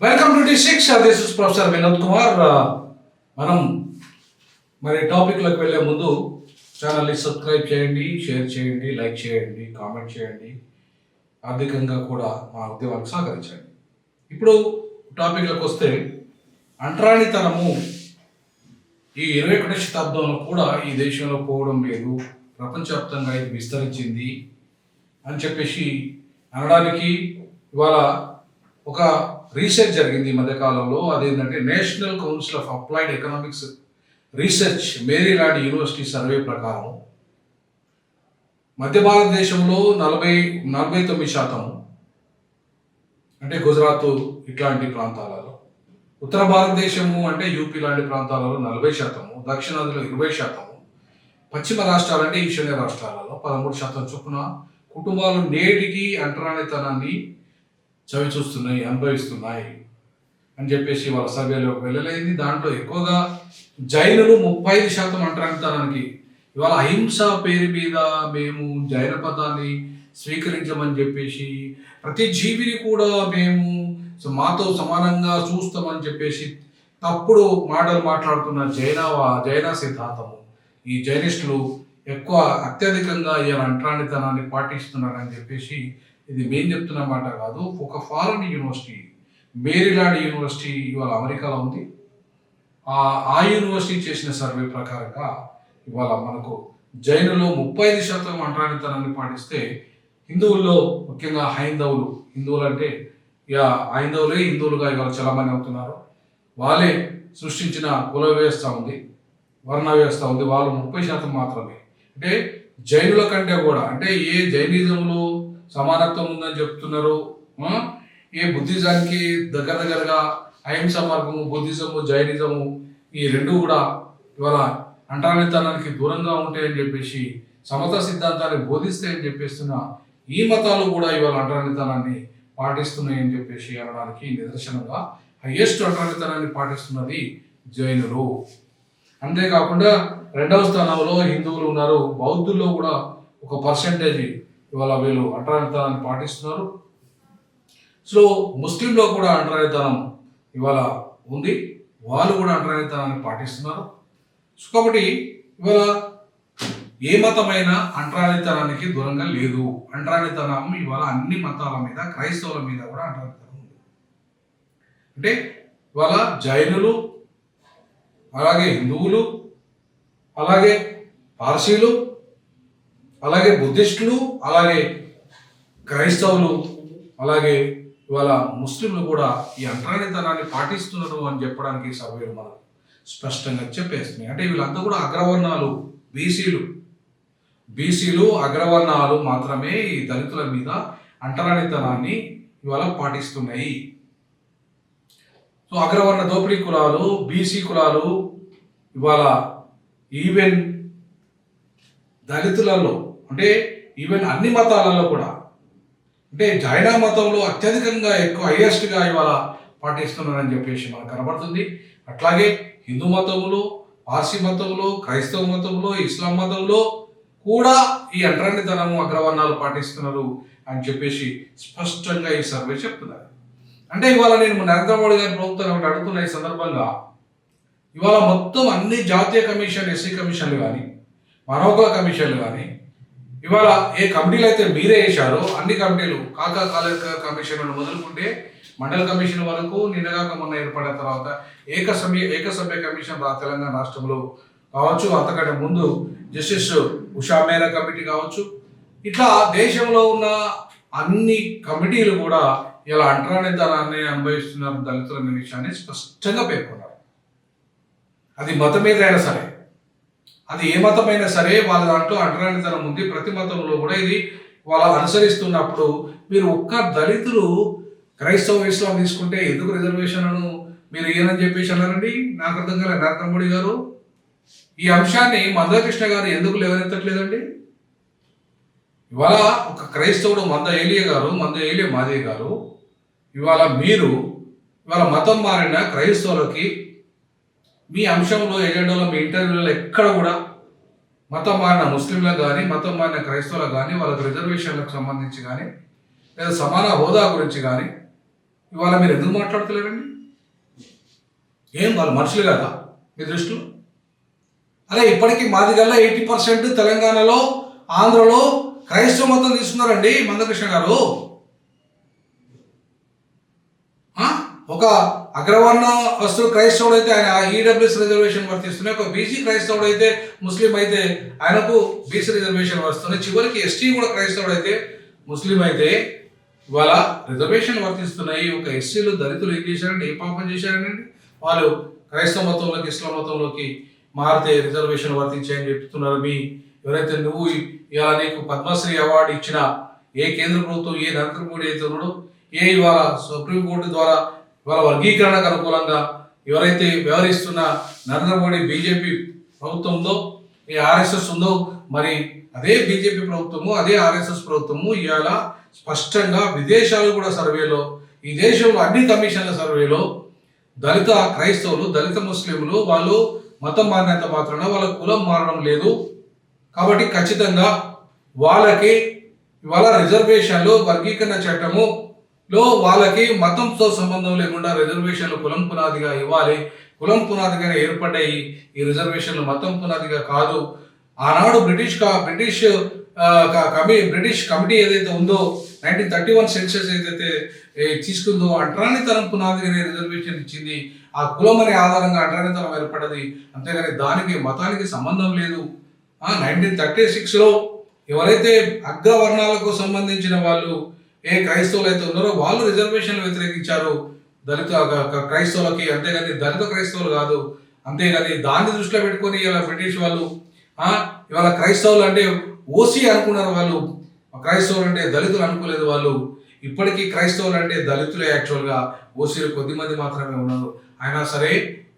Welcome to డి6. This is professor Vinod Kumar. మనం మరి టాపిక్లోకి వెళ్ళే ముందు ఛానల్ని సబ్స్క్రైబ్ చేయండి, షేర్ చేయండి, లైక్ చేయండి, కామెంట్ చేయండి. ఆర్థికంగా కూడా మా ఉద్యమానికి సహకరించండి. ఇప్పుడు టాపిక్లోకి వస్తే, అంటరానితనము ఈ 21వ శతాబ్దంలో కూడా ఈ దేశంలో పోవడం లేదు, ప్రపంచవ్యాప్తంగా ఇది విస్తరించింది అని చెప్పేసి అనడానికి ఇవాళ ఒక రీసెర్చ్ జరిగింది ఈ మధ్యకాలంలో. అదేంటంటే national council of applied economics research Maryland university survey ప్రకారం మధ్య భారతదేశంలో 49%, అంటే గుజరాత్ ఇట్లాంటి ప్రాంతాలలో, ఉత్తర భారతదేశము అంటే యూపీ లాంటి ప్రాంతాలలో 40%, దక్షిణాదిలో 20%, పశ్చిమ రాష్ట్రాలు అంటే ఈశాన్య రాష్ట్రాలలో 13% చొప్పున కుటుంబాలు నేటికి అంటరానితనాన్ని చవి చూస్తున్నాయి, అనుభవిస్తున్నాయి అని చెప్పేసి వాళ్ళ సర్వేలో వెళ్ళలేదు. దాంట్లో ఎక్కువగా జైనులు 35% అంటరానితనానికి, ఇవాళ అహింస పేరు మీద మేము జైన పదాన్ని స్వీకరించమని చెప్పేసి, ప్రతి జీవిని కూడా మేము మాతో సమానంగా చూస్తామని చెప్పేసి తప్పుడు మాటలు మాట్లాడుతున్న జైన సిద్ధాంతము, ఈ జైనిస్టులు ఎక్కువ అత్యధికంగా ఈ అంటరానితనాన్ని పాటిస్తున్నారని చెప్పేసి, ఇది మేము చెప్తున్న మాట కాదు. ఒక ఫారెన్ యూనివర్సిటీ, మేరీలాండ్ యూనివర్సిటీ ఇవాళ అమెరికాలో ఉంది. ఆ యూనివర్సిటీ చేసిన సర్వే ప్రకారంగా ఇవాళ మనకు జైనులు 35% అంటరానితనాన్ని పాటిస్తే, హిందువుల్లో ముఖ్యంగా హిందువులు అంటే ఇక హైందవులే హిందువులుగా ఇవాళ చలామణి అవుతున్నారు. వాళ్ళే సృష్టించిన కుల వ్యవస్థ ఉంది, వర్ణ వ్యవస్థ ఉంది, వాళ్ళు 30% మాత్రమే. అంటే జైనుల కంటే కూడా, అంటే ఏ జైనిజంలో సమానత్వం ఉందని చెప్తున్నారు, ఏ బుద్ధిజానికి దగ్గరగా అహింస మార్గము, బుద్ధిజము, జైనిజము ఈ రెండు కూడా ఇవాళ అంటరానితనానికి దూరంగా ఉంటాయని చెప్పేసి, సమత సిద్ధాంతాన్ని బోధిస్తాయని చెప్పేస్తున్న ఈ మతాలు కూడా ఇవాళ అంటరానితనాన్ని పాటిస్తున్నాయని చెప్పేసి అనడానికి నిదర్శనంగా హైయెస్ట్ అంటరానితనాన్ని పాటిస్తున్నది జైనులు. అంతేకాకుండా 2వ స్థానంలో హిందువులు ఉన్నారు. బౌద్ధుల్లో కూడా ఒక పర్సెంటేజ్ ఇవాళ వీళ్ళు అంటరానితనాన్ని పాటిస్తున్నారు. సో ముస్లింలో కూడా అంటరానితనం ఇవాళ ఉంది, వాళ్ళు కూడా అంటరానితనాన్ని పాటిస్తున్నారు. సో కాబట్టి ఇవాళ ఏ మతమైన అంటరానితనానికి దూరంగా లేదు. అంటరానితనం ఇవాళ అన్ని మతాల మీద, క్రైస్తవుల మీద కూడా అంటరానితనం ఉంది. అంటే ఇవాళ జైనులు, అలాగే హిందువులు, అలాగే పార్సీలు, అలాగే బుద్ధిస్టులు, అలాగే క్రైస్తవులు, అలాగే ఇవాళ ముస్లింలు కూడా ఈ అంటరానితనాన్ని పాటిస్తున్నారు అని చెప్పడానికి సర్వేలు మనకు స్పష్టంగా చెప్పేస్తున్నాయి. అంటే వీళ్ళంతా కూడా అగ్రవర్ణాలు, బీసీలు అగ్రవర్ణాలు మాత్రమే ఈ దళితుల మీద అంటరానితనాన్ని ఇవాళ పాటిస్తున్నాయి. సో అగ్రవర్ణ దోపిడీ కులాలు, బీసీ కులాలు ఇవాళ ఈవెన్ దళితులలో, అంటే ఈవెన్ అన్ని మతాలలో కూడా, అంటే జైన మతంలో అత్యధికంగా ఎక్కువ హైయెస్ట్గా ఇవాళ పాటిస్తున్నారని చెప్పేసి మనకు కనబడుతుంది. అట్లాగే హిందూ మతంలో, పార్సీ మతంలో, క్రైస్తవ మతంలో, ఇస్లాం మతంలో కూడా ఈ అంటరానితనము అగ్రవర్ణాలు పాటిస్తున్నారు అని చెప్పేసి స్పష్టంగా ఈ సర్వే చెప్తున్నారు. అంటే ఇవాళ నేను నరేంద్ర మోడీ గారి ప్రభుత్వాన్ని ఒకటి అడుగుతున్న ఈ సందర్భంగా, ఇవాళ మొత్తం అన్ని జాతీయ కమిషన్, ఎస్సీ కమిషన్లు కానీ, మానవ కమిషన్లు కానీ, ఇవాళ ఏ కమిటీలు అయితే మీరే వేశారో అన్ని కమిటీలు, కాలేక కమిషన్లను మొదలుకుంటే మండల కమిషన్ వరకు, నిన్నగాక మొన్న ఏర్పడిన తర్వాత ఏకసభ్య కమిషన్ తెలంగాణ రాష్ట్రంలో కావచ్చు, అంతకంటే ముందు జస్టిస్ ఉషా మేరా కమిటీ కావచ్చు, ఇట్లా దేశంలో ఉన్న అన్ని కమిటీలు కూడా ఇలా అంటరానితనాన్ని అనుభవిస్తున్నారు దళితుల విషయాన్ని స్పష్టంగా పేర్కొన్నారు. అది మతం ఏదైనా సరే, అది ఏ మతమైనా సరే, వాళ్ళ దాంట్లో అంటరానితనం ఉంది. ప్రతి మతంలో కూడా ఇది వాళ్ళ అనుసరిస్తున్నప్పుడు మీరు ఒక్క దళితులు క్రైస్తవ ఇస్లాం తీసుకుంటే ఎందుకు రిజర్వేషన్లను మీరు ఇయ్యనని చెప్పేసి అన్నారండి? నాకు అర్థం కాలేదు. నరేంద్ర మోడీ గారు ఈ అంశాన్ని మందకృష్ణ గారు ఎందుకు లేవనెత్తట్లేదండి? ఇవాళ ఒక క్రైస్తవుడు మంద ఏలియ మాదే గారు ఇవాళ మతం మారిన క్రైస్తవులకి మీ అంశంలో, ఎజెండాలో, మీ ఇంటర్వ్యూలలో ఎక్కడ కూడా మతం మారిన ముస్లింలకు కానీ, మతం మారిన క్రైస్తవులకు కానీ, వాళ్ళకి రిజర్వేషన్లకు సంబంధించి కానీ, లేదా సమాన హోదా గురించి కానీ ఇవాళ మీరు ఎందుకు మాట్లాడతలేరండి? ఏం వాళ్ళు మనుషులు కదా మీ దృష్టిలో? అరే ఇప్పటికీ మాదిగల్లా 80% తెలంగాణలో, ఆంధ్రలో క్రైస్తవ మతం తీసుకున్నారండి మందకృష్ణ గారు. ఒక అగ్రవర్ణ వస్తువు క్రైస్తవుడు అయితే ఆయన ఈడబ్ల్యూఎస్ రిజర్వేషన్ వర్తిస్తున్నాయి. ఒక బీసీ క్రైస్తవుడు అయితే, ముస్లిం అయితే ఆయనకు బీసీ రిజర్వేషన్ వస్తున్నాయి. చివరికి ఎస్టీ కూడా క్రైస్తవుడు అయితే, ముస్లిం అయితే ఇవాళ రిజర్వేషన్ వర్తిస్తున్నాయి. ఒక ఎస్సీలు, దళితులు ఏం చేశారండి? ఏ పాపం చేశారండి? వాళ్ళు క్రైస్తవ మతంలోకి, ఇస్లాం మతంలోకి మారితే రిజర్వేషన్ వర్తించాయని చెప్తున్నారు. ఎవరైతే నువ్వు ఇలా నీకు పద్మశ్రీ అవార్డు ఇచ్చిన ఏ కేంద్ర ప్రభుత్వం, ఏ నరేంద్ర మోడీ అయితే ఉన్నాడో, ఏ ఇవాళ సుప్రీంకోర్టు ద్వారా ఇవాళ వర్గీకరణకు అనుకూలంగా ఎవరైతే వ్యవహరిస్తున్న నరేంద్ర మోడీ బీజేపీ ప్రభుత్వం ఉందో, ఏ ఆర్ఎస్ఎస్ ఉందో, మరి అదే బీజేపీ ప్రభుత్వము, అదే ఆర్ఎస్ఎస్ ప్రభుత్వము ఇవాళ స్పష్టంగా విదేశాలు కూడా సర్వేలో, ఈ దేశంలో అన్ని కమిషన్ల సర్వేలో దళిత క్రైస్తవులు, దళిత ముస్లింలు వాళ్ళు మతం మారినంత మాత్రాన వాళ్ళ కులం మారడం లేదు. కాబట్టి ఖచ్చితంగా వాళ్ళకి ఇవాళ రిజర్వేషన్లు, వర్గీకరణ చట్టములో వాళ్ళకి మతంతో సంబంధం లేకుండా రిజర్వేషన్లు కులం పునాదిగా ఇవ్వాలి. కులం పునాదిగానే ఏర్పడ్డాయి ఈ రిజర్వేషన్లు, మతం పునాదిగా కాదు. ఆనాడు బ్రిటిష్ కమిటీ ఏదైతే ఉందో 1931 సెన్సస్ ఏదైతే తీసుకుందో అంటరానితనం పునాదిగానే రిజర్వేషన్ ఇచ్చింది. ఆ కులం అనే ఆధారంగా అంటరానితనం ఏర్పడ్డది. అంతేగాని దానికి మతానికి సంబంధం లేదు. 1936లో ఎవరైతే అగ్రవర్ణాలకు సంబంధించిన వాళ్ళు ఏ క్రైస్తవులు అయితే ఉన్నారో వాళ్ళు రిజర్వేషన్లు వ్యతిరేకించారు దళిత క్రైస్తవులకి, అంతేగాని దళిత క్రైస్తవులు కాదు. అంతేగాని దాన్ని దృష్టిలో పెట్టుకొని ఇలా బ్రిటిష్ వాళ్ళు ఇవాళ క్రైస్తవులు అంటే ఓసీ అనుకున్నారు వాళ్ళు, క్రైస్తవులు అంటే దళితులు అనుకోలేదు వాళ్ళు. ఇప్పటికీ క్రైస్తవులు అంటే దళితులే, యాక్చువల్గా ఓసీలు కొద్దిమంది మాత్రమే ఉన్నారు. అయినా సరే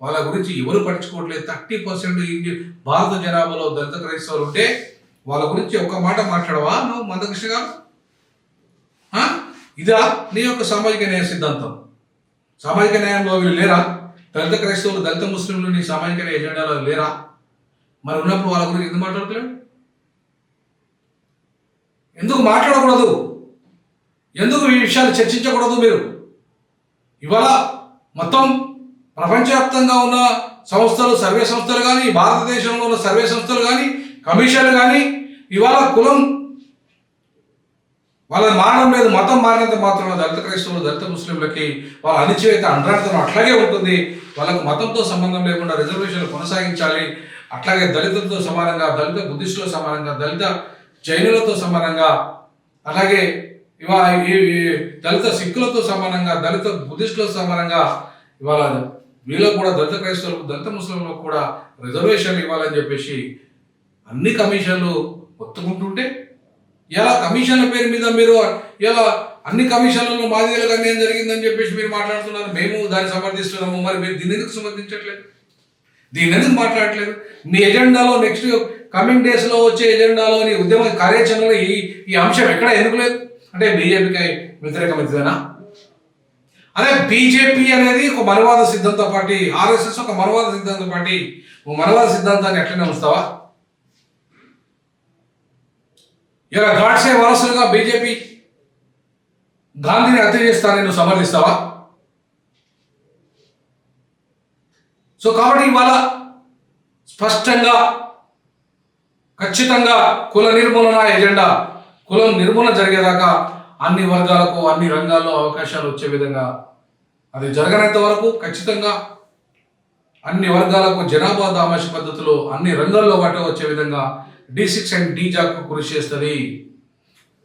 వాళ్ళ గురించి ఎవరు పట్టించుకోవట్లేదు. 30% భారత జనాభాలో దళిత క్రైస్తవులు ఉంటే వాళ్ళ గురించి ఒక్క మాట మాట్లాడవా నువ్వు మందకృష్ణ గారు? ఇదా నీ యొక్క సామాజిక న్యాయ సిద్ధాంతం? సామాజిక న్యాయంలో వీళ్ళు లేరా? దళిత క్రైస్తవులు, దళిత ముస్లింలు నీ సామాజిక న్యాయ ఎజెండాలో లేరా? మరి ఉన్నప్పుడు వాళ్ళ గురించి ఎందుకు మాట్లాడట్లేదు? ఎందుకు మాట్లాడకూడదు? ఎందుకు ఈ విషయాలు చర్చించకూడదు? మీరు ఇవాళ మొత్తం ప్రపంచవ్యాప్తంగా ఉన్న సంస్థలు, సర్వే సంస్థలు కానీ, భారతదేశంలో ఉన్న సర్వే సంస్థలు కానీ, కమిషన్లు కానీ ఇవాళ కులం వాళ్ళ మారడం లేదు. మతం మారినంత మాత్రం దళిత క్రైస్తవులు, దళిత ముస్లింలకి వాళ్ళ అణిచివేత, అంటరానితనం అట్లాగే ఉంటుంది. వాళ్ళకు మతంతో సంబంధం లేకుండా రిజర్వేషన్లు కొనసాగించాలి. అట్లాగే దళితులతో సమానంగా, దళిత బుద్ధిస్టులతో సమానంగా, దళిత జైనులతో సమానంగా, అలాగే ఇవాళ దళిత సిక్కులతో సమానంగా, దళిత బుద్ధిస్టులతో సమానంగా ఇవాళ వీళ్ళకు కూడా, దళిత క్రైస్తవులకు, దళిత ముస్లింలకు కూడా రిజర్వేషన్లు ఇవ్వాలని చెప్పేసి అన్ని కమిషన్లు ఒత్తుకుంటుంటే ఇలా కమిషన్ల పేరు మీద మీరు ఇలా అన్ని కమిషన్లలో మాదిగలకు అన్యాయం జరిగిందని చెప్పేసి మీరు మాట్లాడుతున్నారు. మేము దాన్ని సమర్థిస్తున్నాము. మరి మీరు దీన్ని ఎందుకు సమర్థించట్లేదు? దీన్ని ఎందుకు మాట్లాడట్లేదు? మీ ఎజెండాలో నెక్స్ట్ కమింగ్ డేస్లో వచ్చే ఎజెండాలో నీ ఉద్యమ కార్యాచరణలో ఈ అంశం ఎక్కడ ఎందుకు లేదు? అంటే బీజేపీకి వ్యతిరేకమైందేనా? అదే బీజేపీ అనేది ఒక మనవాద సిద్ధాంత పార్టీ, ఆర్ఎస్ఎస్ ఒక మనవాద సిద్ధాంత పార్టీ. మనవాద సిద్ధాంతాన్ని ఎట్లనే ఉంచుతావా? ఇలా గాడ్సే వారసులుగా బీజేపీ గాంధీని హత్య చేస్తానని నువ్వు సమర్థిస్తావా? సో కాబట్టి ఇవాళ స్పష్టంగా ఖచ్చితంగా కుల నిర్మూలన ఎజెండా, కులం నిర్మూలన జరిగేదాకా అన్ని వర్గాలకు, అన్ని రంగాల్లో అవకాశాలు వచ్చే విధంగా, అది జరగనంత వరకు ఖచ్చితంగా అన్ని వర్గాలకు జనాభా దామాష పద్ధతిలో అన్ని రంగాల్లో వాటా వచ్చే విధంగా D6 అండ్ D-JAకు కృషి చేస్తుంది.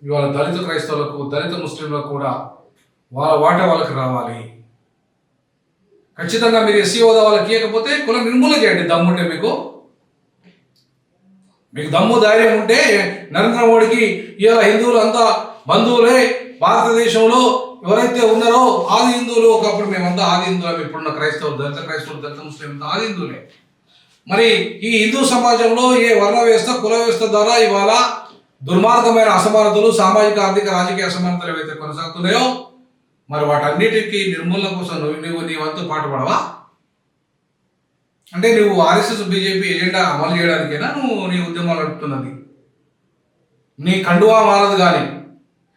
ఇవాళ దళిత క్రైస్తవులకు, దళిత ముస్లింలకు కూడా వాళ్ళ వాటా వాళ్ళకి రావాలి. ఖచ్చితంగా మీరు ఎస్సీ హోదా వాళ్ళకి ఇవ్వకపోతే కుల నిర్మూలన చేయండి. దమ్ముంటే మీకు దమ్ము ధైర్యం ఉంటే నరేంద్ర మోడీకి ఇలా హిందువులు అంతా బంధువులే, భారతదేశంలో ఎవరైతే ఉన్నారో ఆది హిందువులు, ఒకప్పుడు మేమంతా ఆది హిందువులం, ఇప్పుడున్న క్రైస్తవులు, దళిత క్రైస్తవులు, దళిత ముస్లిం ఆది హిందువులే. మరి ఈ హిందూ సమాజంలో ఏ వర్ణ వ్యవస్థ, కుల వ్యవస్థ ద్వారా ఇవాళ దుర్మార్గమైన అసమానతలు, సామాజిక, ఆర్థిక, రాజకీయ అసమానతలు ఏవైతే కొనసాగుతున్నాయో మరి వాటన్నిటికీ నిర్మూలన కోసం నువ్వు నీ వంతు పాటుపడవా? అంటే నువ్వు ఆర్ఎస్ఎస్ బీజేపీ ఎజెండా అమలు చేయడానికైనా నువ్వు నీ ఉద్యమాలు నడుపుతున్నది? నీ కండువా మారదు, కానీ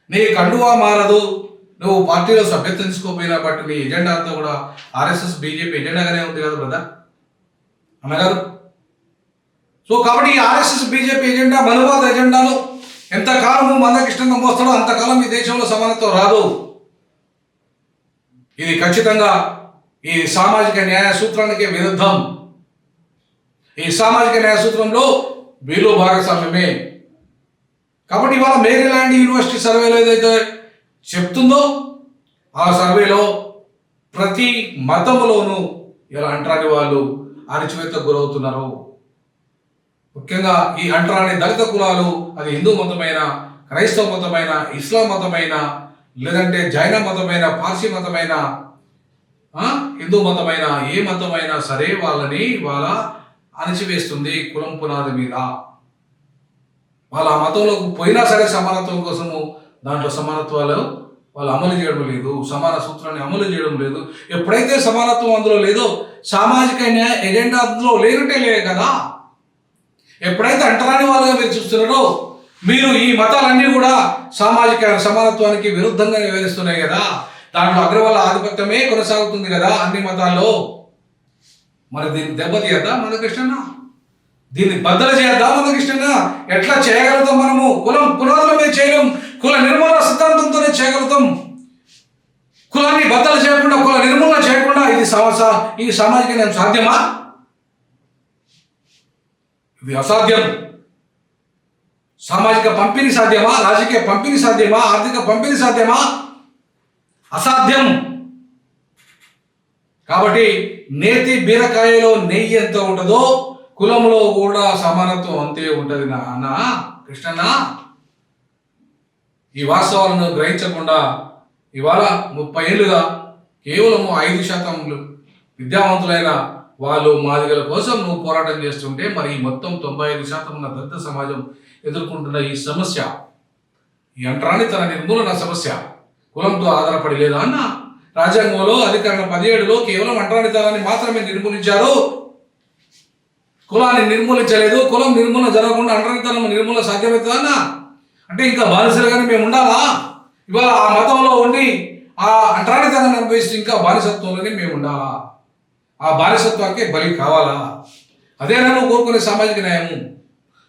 నీ కండువా మారదు. నువ్వు పార్టీలో సభ్యత్వం తీసుకోపోయినా బట్ నీ ఎజెండా అంతా కూడా ఆర్ఎస్ఎస్ బీజేపీ ఎజెండాగానే ఉంది కదా బ్రదర్ అన్నగారు. సో కాబట్టి ఈ ఆర్ఎస్ఎస్ బీజేపీ ఎజెండా మనువాద ఎజెండాను ఎంతకాలం మందకృష్ణంగా మోస్తాడో అంతకాలం ఈ దేశంలో సమానత్వం రాదు. ఇది ఖచ్చితంగా ఈ సామాజిక న్యాయ సూత్రానికి విరుద్ధం. ఈ సామాజిక న్యాయ సూత్రంలో వీళ్ళు భాగస్వామ్యమే. కాబట్టి ఇవాళ మేరీల్యాండ్ యూనివర్సిటీ సర్వేలో ఏదైతే చెప్తుందో ఆ సర్వేలో ప్రతి మతములోనూ ఇలా అంటరాని వాళ్ళు అణచివేతకు గురవుతున్నారు. ముఖ్యంగా ఈ అంటరాని దళిత కులాలు, అది హిందూ మతమైన, క్రైస్తవ మతమైన, ఇస్లాం మతమైన, లేదంటే జైన మతమైన, పార్సీ మతమైన, హిందూ మతమైన, ఏ మతమైనా సరే వాళ్ళని వాళ్ళ అణచివేస్తుంది కులం పునాది మీద. వాళ్ళ ఆ మతంలోకి పోయినా సరే సమానత్వం కోసము దాంట్లో సమానత్వాలు వాళ్ళు అమలు చేయడం లేదు, సమాన సూత్రాన్ని అమలు చేయడం లేదు. ఎప్పుడైతే సమానత్వం అందులో లేదో సామాజిక న్యాయ ఎజెండా అందులో లేనట్టే లేదు కదా. ఎప్పుడైతే అంటరాని వాళ్ళుగా మీరు చూస్తున్నారో మీరు ఈ మతాలన్నీ కూడా సామాజిక సమానత్వానికి విరుద్ధంగా వివరిస్తున్నాయి కదా. దాంట్లో అగ్రవాళ్ళ ఆధిపత్యమే కొనసాగుతుంది కదా అన్ని మతాల్లో. మరి దీన్ని దెబ్బతీయద్దా మందకృష్ణ? దీన్ని బద్దలు చేయద్దా మందకృష్ణ? ఎట్లా చేయగలుగుతాం మనము? కులం పునాదుల మీద చేయలేం, కుల నిర్మూలన సిద్ధాంతంతోనే చేయగలుగుతాం. కులాన్ని బద్దలు చేయకుండా, కుల నిర్మూలన చేయకుండా ఈ సామాజిక న్యాయం సాధ్యమా? ఇది అసాధ్యం. సామాజిక పంపిణీ సాధ్యమా? రాజకీయ పంపిణీ సాధ్యమా? ఆర్థిక పంపిణీ సాధ్యమా? అసాధ్యం. కాబట్టి నేతి బీరకాయలో నెయ్యి ఎంత ఉంటుందో కులంలో కూడా సమానత్వం అంతే ఉంటుంది నాన్న కృష్ణన్న. ఈ వాస్తవాలను గ్రహించకుండా ఇవాళ 30 ఏళ్ళుగా కేవలం 5% విద్యావంతులైన వాళ్ళు మాదిగల కోసం నువ్వు పోరాటం చేస్తుంటే మరి మొత్తం 95% ఉన్న దళిత సమాజం ఎదుర్కొంటున్న ఈ సమస్య, ఈ అంటరానితన నిర్మూలన సమస్య కులంతో ఆధారపడి లేదా అన్న? రాజ్యాంగంలో అధికరణ 17లో కేవలం అంటరానితనాన్ని మాత్రమే నిర్మూలించారు, కులాన్ని నిర్మూలించలేదు. కులం నిర్మూలన జరగకుండా అంటరానితనం నిర్మూలన సాధ్యమవుతుందన్న? అంటే ఇంకా బానిసలుగానే మేము ఉండాలా? ఇవాళ ఆ మతంలో ఉండి ఆ అంటరానితనాన్ని అనుభవిస్తూ ఇంకా బానిసత్వంలోనే మేము ఉండాలా? ఆ బానిసత్వానికి బలి కావాలా? అదేనా నువ్వు కోరుకునే సామాజిక న్యాయము?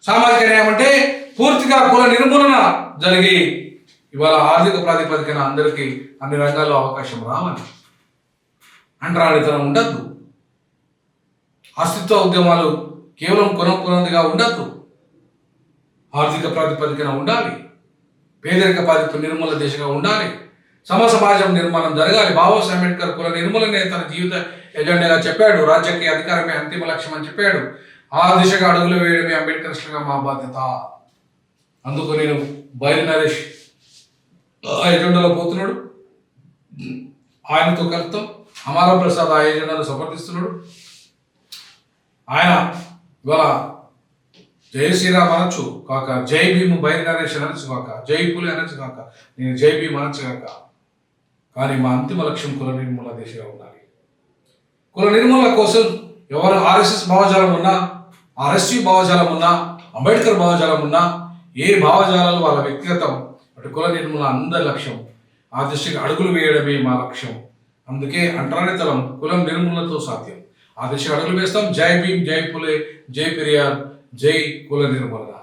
సామాజిక న్యాయం అంటే పూర్తిగా కుల నిర్మూలన జరిగి ఇవాళ ఆర్థిక ప్రాతిపదికన అందరికీ అన్ని రంగాల్లో అవకాశం రావాలి. అంటరానితనం ఉండద్దు. అస్తిత్వ ఉద్యమాలు కేవలం కులం పునాదిగా ఉండద్దు. ఆర్థిక ప్రాతిపదికన ఉండాలి. పేదరిక బాధిత నిర్మూలన దిశగా ఉండాలి. సమాజం నిర్మాణం జరగాలి. బాబాసాహెబ్ అంబేద్కర్ కుల నిర్మూలనే తన జీవిత ఎజెండాగా చెప్పాడు. రాజకీయ అధికారమే అంతిమ లక్ష్యం అని చెప్పాడు. ఆ దిశగా అడుగులు వేయడమే అంబేద్కర్స్గా మా బాధ్యత. అందుకు నేను బైరి నరేష్ ఆ ఎజెండాలో పోతున్నాడు. ఆయనతో కలుపుతాం. అమరా ప్రసాద్ ఆ ఎజెండాను సమర్థిస్తున్నాడు. ఆయన ఇవాళ జై శ్రీరామ్ అనొచ్చు కాక, జై భీమ్ బైరి నరేష్ అనొచ్చు కాక, జై పులి అనొచ్చు కాక, నేను జై భీమ్ అనొచ్చు కాక, కానీ మా అంతిమ లక్ష్యం కుల నిర్మూలన దిశగా ఉండాలి. కుల నిర్మూలన కోసం ఎవరు ఆర్ఎస్ఎస్ భావజాలం ఉన్నా, ఆర్ఎస్సీ భావజాలం ఉన్నా, అంబేద్కర్ భావజాలం ఉన్నా, ఏ భావజాలాలు వాళ్ళ వ్యక్తిగతం, అటు కుల నిర్మూలన అందరి లక్ష్యం. ఆ దిశగా అడుగులు వేయడమే మా లక్ష్యం. అందుకే అంటరానితనం కులం నిర్మూలనతో సాధ్యం. ఆ దిశగా అడుగులు వేస్తాం. జై భీమ్, జై పులే, జై పెరియార్, జై కుల నిర్మూలన.